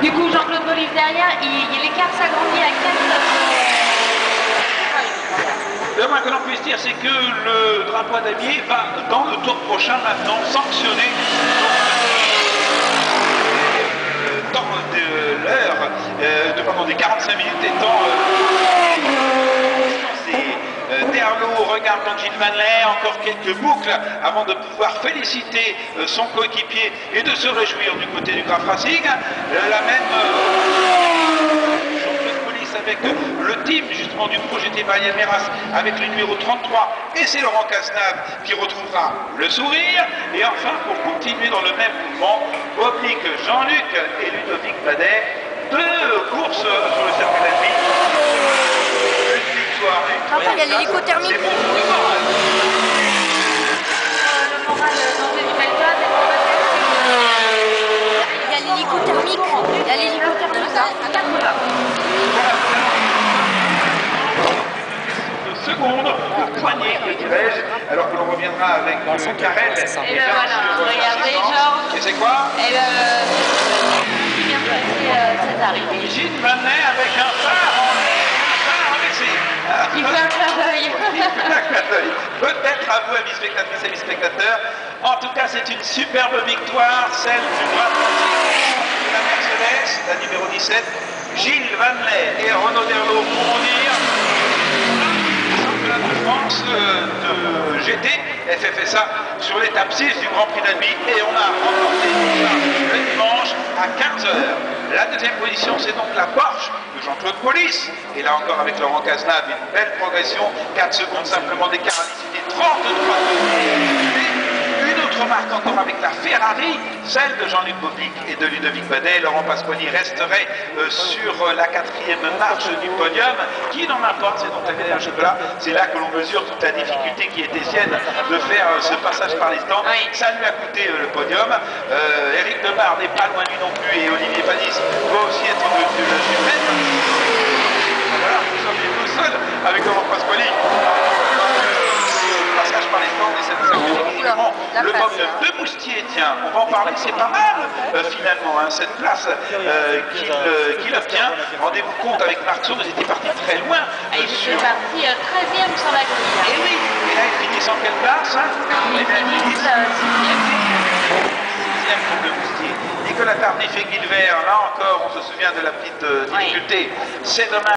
Du coup, Jean-Claude Bolis derrière, l'écart s'agrandit à 4. Le moins que l'on puisse dire, c'est que le drapeau à damier va, dans le tour prochain, maintenant, sanctionner dans l'heure, des 45 minutes étant Derlot regarde donc Gilles Vanley, encore quelques boucles avant de pouvoir féliciter son coéquipier et de se réjouir du côté du Graf Racing. La même Jean-Claude Bolis avec le team justement du projet Bayern Meras avec le numéro 33, et c'est Laurent Cazenave qui retrouvera le sourire. Et enfin, pour continuer dans le même mouvement, Boblik, Jean-Luc et Ludovic Badet, deux courses sur le circuit d'Albi. Enfin, il y a l'hélico thermique. Le moral danger du Belgrade est pour Il y a l'hélico thermique. Il y a l'hélico thermique à 80. Seconde, le poignet, dirais-je, alors que l'on reviendra avec Karel. Et ben voilà, regardez Georges. Et c'est quoi? Et ben, qui vient de passer cette arrivée. Gilles Vanley avec un phare en l'air, un phare avec ses... Il fait un clin d'œil. Peut-être à vous, amis spectatrices et amis spectateurs. En tout cas, c'est une superbe victoire, celle du Graf Racing de la Mercedes, la numéro 17. Gilles Vanley et Renaud Derlot pourront dire championnat de France de GT FFSA sur l'étape 6 du Grand Prix d'Albi, et on a remporté le dimanche à 15h. La deuxième position, c'est donc la Porsche de Jean-Claude Bolis. Et là encore avec Laurent Cazenave, une belle progression, 4 secondes simplement d'écart à l'issue des 33 tours. Une autre marque encore avec la Ferrari, celle de Jean-Luc Boblik et de Ludovic Badet. Laurent Pasquali resterait sur la 4e marche du podium. Qui n'en importe, c'est donc la dernière chocolat. C'est là que l'on mesure toute la difficulté qui était sienne de faire ce passage par les stands. Oui. Ça lui a coûté le podium. Éric Demar n'est pas loin lui non plus, et Olivier Panis va aussi être de la jumelle. Voilà, nous sommes les deux seuls avec Laurent Pasquali. Passage par les stands, et cette évidemment le podium de Moustier. Tiens, on va en parler, c'est pas mal finalement, hein, cette place qu'il obtient. Rendez-vous compte, avec Marceau, ils étaient partis très loin. Il est parti 13e sur la grille. Et oui, et là ils finissent en quelle place, hein? Ils finissent 6e. 6e pour le Moustier. Nicolas Tardif et Guilbert, là encore, on se souvient de la petite difficulté. C'est dommage.